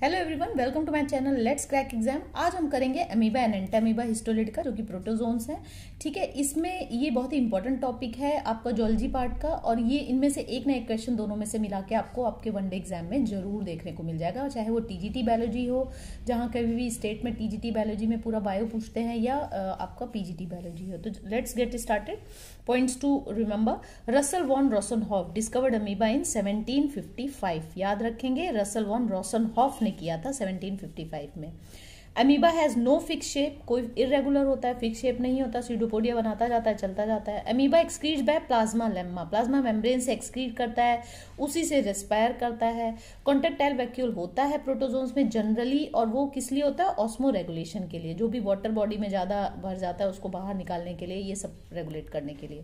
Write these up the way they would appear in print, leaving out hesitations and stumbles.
Hello everyone, welcome to my channel let's crack exam. आज हम करेंगे अमीबा एंड एंटामीबा हिस्टोलिड का, जो कि प्रोटोजोन्स हैं। ठीक है, इसमें ये बहुत ही इंपॉर्टेंट टॉपिक है आपका जूलॉजी पार्ट का, और ये इनमें से एक ना एक क्वेश्चन दोनों में से मिला के आपको आपके वनडे एग्जाम में जरूर देखने को मिल जाएगा, चाहे वो टीजीटी बायोलॉजी हो, जहां कभी भी स्टेट में टीजीटी बायोलॉजी में पूरा बायो पूछते हैं, या आपका पीजीटी बायोलॉजी हो। तो let's get started. Points to remember. Rosel von Rosenhof discovered amoeba in 1755। याद रखेंगे, रसल वॉन रोसनहॉफ ने किया था 1755 में। Amoeba has no fix shape, कोई इरेगुलर होता है, फिक्स शेप नहीं होता, सीडोपोडिया बनाता जाता है, चलता जाता है। Amoeba excrete by plasma lemma, plasma membrane से एक्सक्रीट करता है, उसी से रेस्पायर करता है। कॉन्ट्रेक्टाइल वैक्यूल होता है प्रोटोजोन्स में जनरली, और वो किस लिए होता है? ऑस्मो रेगुलेशन के लिए। जो भी वाटर बॉडी में ज्यादा भर जाता है उसको बाहर निकालने के लिए, ये सब रेगुलेट करने के लिए,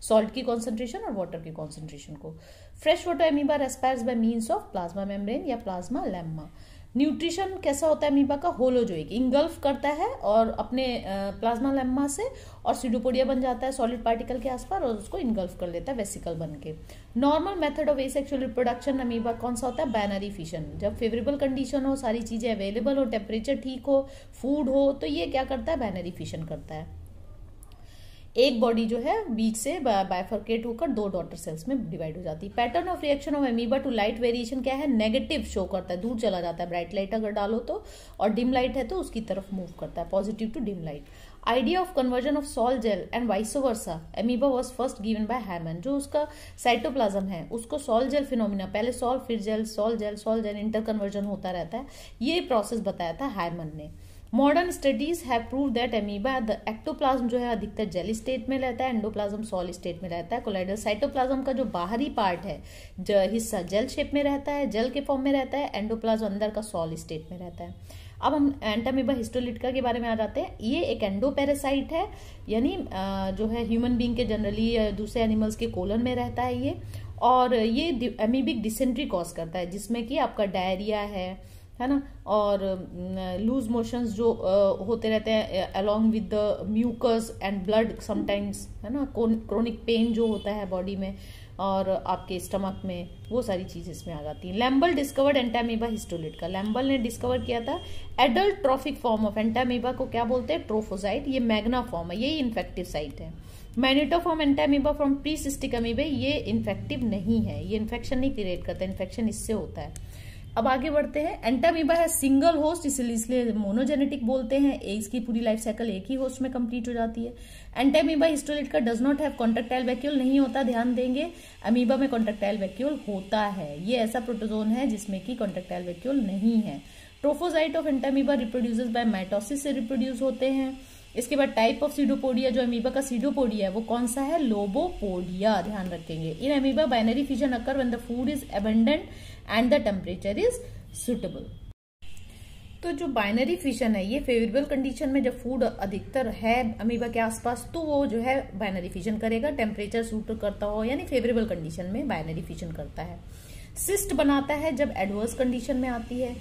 सॉल्ट की कॉन्सेंट्रेशन और वाटर की कॉन्सेंट्रेशन को। Fresh water amoeba respires bye means of plasma membrane या प्लाज्मा लेम्मा। न्यूट्रिशन कैसा होता है अमीबा का? होलोजोइक, इंगल्फ करता है और अपने प्लाज्मा लेम्मा से, और सीडोपोडिया बन जाता है सॉलिड पार्टिकल के आसपास और उसको इंगल्फ कर लेता है वेसिकल बन के। Normal method of asexual reproduction amoeba कौन सा होता है? Binary fission. जब फेवरेबल कंडीशन हो, सारी चीजें अवेलेबल हो, टेम्परेचर ठीक हो, फूड हो, तो ये क्या करता है? बाइनरी फिशन करता है। एक बॉडी जो है बीच से बाइफर्केट होकर दो डॉटर सेल्स में डिवाइड हो जाती है। Pattern of reaction of amoeba to light variation क्या है? नेगेटिव शो करता है, दूर चला जाता है। ब्राइट लाइट अगर डालो तो, और डिम लाइट है तो उसकी तरफ मूव करता है, positive to dim light. Idea of conversion of sol gel and vice versa amoeba was first given by Hyman. जो उसका साइटोप्लाज्म है उसको सॉल जेल फिनोमिना, पहले सॉल फिर gel, sol gel interconversion होता रहता है, ये प्रोसेस बताया था हैमन ने। Modern studies have prove that amoeba the ectoplasm जो है अधिकतर जेल स्टेट में रहता है, एंडोप्लाज्म सॉल स्टेट में रहता है। कोलाइडल साइटोप्लाज्म का जो बाहरी पार्ट है, हिस्सा जेल शेप में रहता है, जेल के फॉर्म में रहता है। एंडोप्लाज्म अंदर का सॉल स्टेट में रहता है। अब हम एंटामीबा हिस्टोलिटिका के बारे में आ जाते हैं। ये एक एंडोपेरासाइट है, यानी जो है ह्यूमन बींग के जनरली दूसरे एनिमल्स के कोलन में रहता है ये, और ये अमीबिक डिसेंट्री कॉज करता है, जिसमें कि आपका डायरिया है ना, और लूज मोशंस जो होते रहते हैं along with the mucus and blood sometimes, है ना, क्रोनिक पेन जो होता है बॉडी में और आपके स्टमक में, वो सारी चीज इसमें आ जाती है। Lambl discovered Entamoeba histolytica. Lambl ने डिस्कवर किया था adult trophic form of Entamoeba को क्या बोलते हैं? ट्रोफोसाइट। ये मैग्ना फॉर्म है, यही इन्फेक्टिव साइट है। मैग्नेटोफॉर्म एंटामीबा फ्रॉम प्रीसिस्टिक अमीबा, ये इन्फेक्टिव नहीं है, ये इन्फेक्शन नहीं क्रिएट करता, इन्फेक्शन इससे होता है। अब आगे बढ़ते हैं। एंटामीबा है सिंगल होस्ट, इसलिए मोनोजेनेटिक बोलते हैं। इसकी पूरी लाइफ साइकिल एक ही होस्ट में कंप्लीट हो जाती है। Entamoeba histolytica does not have contractile vacuole, नहीं होता, ध्यान देंगे। अमीबा में कॉन्ट्रेक्टाइल वैक्यूल होता है। ये ऐसा प्रोटोजोन है जिसमें कि कॉन्ट्रेक्टाइल वैक्यूल नहीं है। Trophozoite of Entamoeba reproduces by mitosis से रिप्रोड्यूस होते हैं। इसके बाद टाइप ऑफ सीडोपोडिया, जो अमीबा का सीडोपोडिया है वो कौन सा है? लोबोपोडिया, ध्यान रखेंगे। In amoeba binary fission occur when the food is abundant and the temperature is suitable. तो जो बाइनरी फिशन है, ये फेवरेबल कंडीशन में जब फूड अधिकतर है अमीबा के आसपास, तो वो जो है बाइनरी फिशन करेगा, टेम्परेचर सूट करता हो, यानी फेवरेबल कंडीशन में बाइनरी फिशन करता है। सिस्ट बनाता है जब एडवर्स कंडीशन में आती है,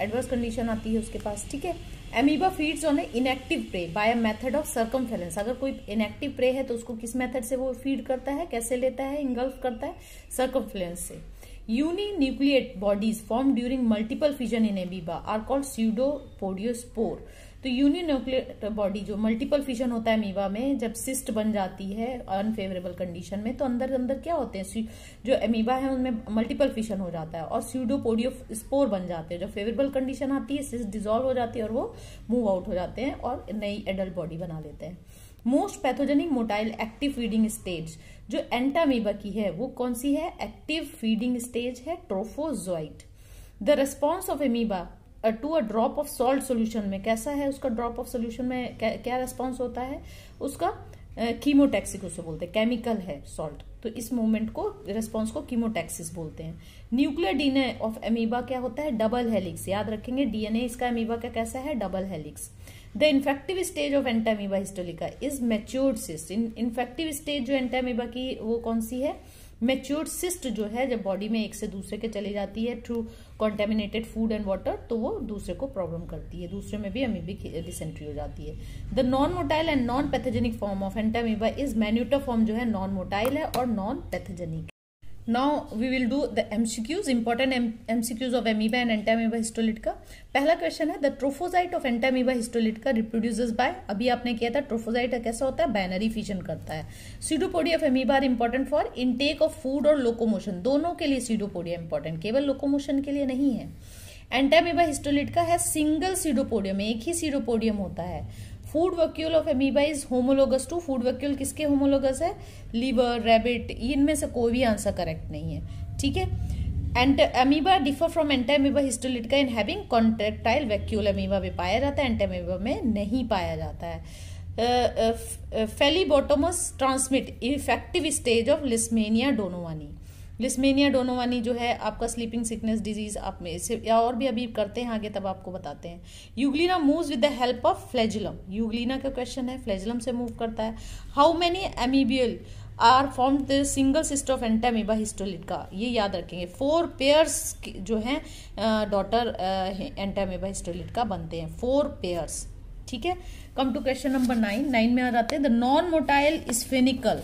एडवर्स कंडीशन आती है उसके पास। ठीक है, amoeba feeds on inactive prey by method of circumference. अगर कोई इनएक्टिव प्रे है तो उसको किस मेथड से वो फीड करता है, कैसे लेता है, इंगल्फ करता है? सर्कमफ्रेंस से। Uninucleate bodies form during multiple fission in amoeba are called pseudopodiospore. तो यूनिन्यूक्लिएट बॉडी जो मल्टीपल फिजन होता है अमीबा में, जब सिस्ट बन जाती है अनफेवरेबल कंडीशन में, तो अंदर अंदर क्या होते हैं, जो अमीबा है उनमें मल्टीपल फिजन हो जाता है और स्यूडोपोडियोस्पोर बन जाते हैं। जब फेवरेबल कंडीशन आती है, सिस्ट डिसॉल्व हो जाती है और वो मूव आउट हो जाते हैं और नई एडल्ट बॉडी बना लेते हैं। Most pathogenic motile active feeding stage जो एंटामीबा की है वो कौन सी है? एक्टिव फीडिंग स्टेज है, trophozoite. The response of amoeba to a drop of salt solution में कैसा है? उसका ड्रॉप ऑफ सोल्यूशन में क्या रेस्पॉन्स होता है उसका? कीमोटैक्सिक उसे बोलते हैं, केमिकल है सॉल्ट, तो इस मूवमेंट को, रेस्पॉन्स को कीमोटैक्सिस बोलते हैं। न्यूक्लियर डीएनए ऑफ अमीबा क्या होता है? Double helix. याद रखेंगे, डीएनए इसका अमीबा का कैसा है? Double helix. The infective stage of Entamoeba histolytica is matured cyst. Infective stage जो एंटामीबा की वो कौन सी है? मैच्योर्ड सिस्ट जो है, जब बॉडी में एक से दूसरे के चली जाती है through contaminated food and water, तो वो दूसरे को प्रॉब्लम करती है, दूसरे में भी अमीबिक डिसेंट्री हो जाती है। The non motile and non pathogenic form of Entamoeba is minuta form, जो है नॉन मोटाइल है और non pathogenic. Now we will do the MCQs, important MCQs of amoeba and Entamoeba histolytica. पहला question है the trophozoite of Entamoeba histolytica reproduces by, अभी आपने किया था ट्रोफोजाइट कैसा होता है, बाइनरी फिजन करता है। Pseudopodia of amoeba are important for intake of food और लोकोमोशन, दोनों के लिए सीडोपोडिया इंपॉर्टेंट, केवल लोकोमोशन के लिए नहीं है। एंटामीबा हिस्टोलिटिका है सिंगल सीडोपोडियम, एक ही सीडोपोडियम होता है। Food vacuole of amoeba is homologous to, food vacuole किसके होमोलोगस है, लीवर, रैबिट, इनमें से कोई भी आंसर करेक्ट नहीं है, ठीक है। And amoeba differ from Entamoeba histolytica in having contractile vacuole, amoeba में पाया जाता है, एंटामीबा में नहीं पाया जाता है। Phlebotomus transmit effective stage of Leishmania donovani, Leishmania donovani जो है आपका स्लीपिंग सिकनेस डिजीज, आप में से या और भी अभी करते हैं आगे, तब आपको बताते हैं। Euglena moves with the help of flagellum, Euglena का क्वेश्चन है, फ्लैजुलम से मूव करता है। How many amoebae are form the single cyst of Entamoeba histolytica, ये याद रखेंगे, 4 पेयर्स जो हैं डॉटर एंटामीबा हिस्टोलिटिका बनते हैं, 4 पेयर्स, ठीक है। कम टू क्वेश्चन नंबर 9 में आ जाते हैं। The non motile spherical,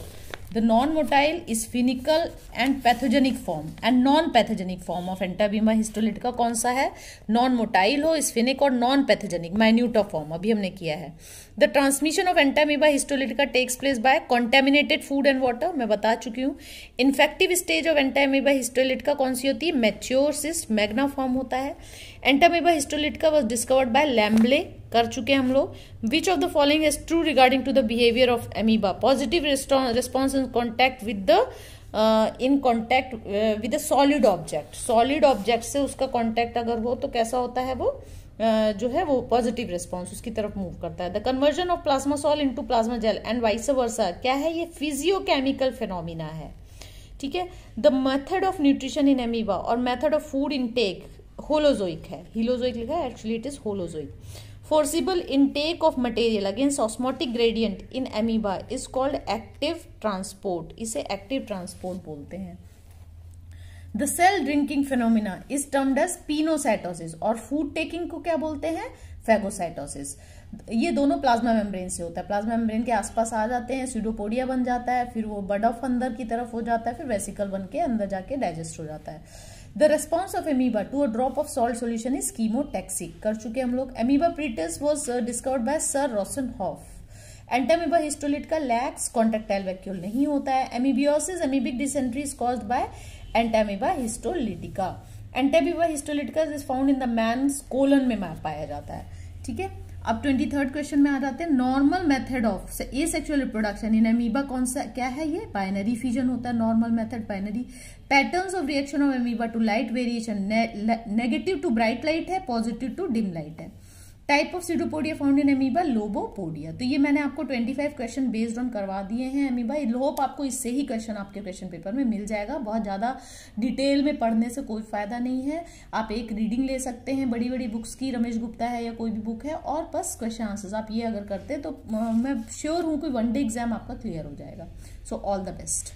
the non-motile sphenical and pathogenic form and non-pathogenic form of Entamoeba histolytica कौन सा है, नॉन-मोटाइल हो, स्फेनिक और नॉन-पैथोजेनिक, माइन्यूट ऑफ फॉर्म, अभी हमने किया है। The transmission of Entamoeba histolytica takes place by contaminated food and water, मैं बता चुकी हूँ। Infective stage of Entamoeba histolytica कौन सी होती है, मैच्योर सिस्ट मैग्ना फॉर्म होता है। Entamoeba histolytica was discovered by Lambl, कर चुके हम लोग। Which of the following is true regarding to the behaviour of amoeba, positive response in contact with the solid object, solid object से उसका contact अगर हो तो कैसा होता है वो जो है वो पॉजिटिव रिस्पॉन्स उसकी तरफ मूव करता है। The conversion of plasma sol into plasma gel and vice versa, क्या है ये, फिजियोकेमिकल फिनोमिना है, ठीक है। The method of nutrition in amoeba और method of food intake holozoic है, हीलोजोइक लिखा है, actually it is holozoic. Forcible intake of material against osmotic gradient in amoeba is called active transport, इसे active transport बोलते हैं। The cell drinking phenomena is termed as pinocytosis और food taking को क्या बोलते हैं, phagocytosis। ये दोनों प्लाज्मा मेम्ब्रेन से होता है, प्लाज्मा मेम्ब्रेन के आसपास आ जाते हैं, सीडोपोडिया बन जाता है, फिर वो बड ऑफ अंदर की तरफ हो जाता है, फिर वेसिकल बन के अंदर जाके डाइजेस्ट हो जाता है। The response of amoeba to a drop of salt solution is chemotaxic, कर चुके हम लोग। Amoeba pretus was discovered by Sir Rosenhoff। Entamoeba histolytica lacks contractile vacuole, नहीं होता है। Amoebiasis amoebic dysentery is caused by Entamoeba histolytica. Entamoeba histolytica is found in the man's colon में पाया जाता है, ठीक है। अब 23rd क्वेश्चन में आ जाते हैं। Normal method of asexual reproduction in amoeba कौन सा, क्या है ये, बाइनरी फिजन होता है, normal method binary. Patterns of reaction of amoeba to light variation, negative to bright light है, पॉजिटिव टू डिम लाइट है। Type of pseudopodia found in amoeba, lobopodia. तो ये मैंने आपको 25 क्वेश्चन बेस्ड ऑन करवा दिए हैं अमीबा। होप आपको इससे ही क्वेश्चन आपके क्वेश्चन पेपर में मिल जाएगा, बहुत ज्यादा डिटेल में पढ़ने से कोई फायदा नहीं है। आप एक रीडिंग ले सकते हैं बड़ी बड़ी बुक्स की, रमेश गुप्ता है या कोई भी बुक है, और बस क्वेश्चन आंसर्स आप ये अगर करते तो मैं श्योर हूं कि 1 डे एग्जाम आपका क्लियर हो जाएगा। So all the best.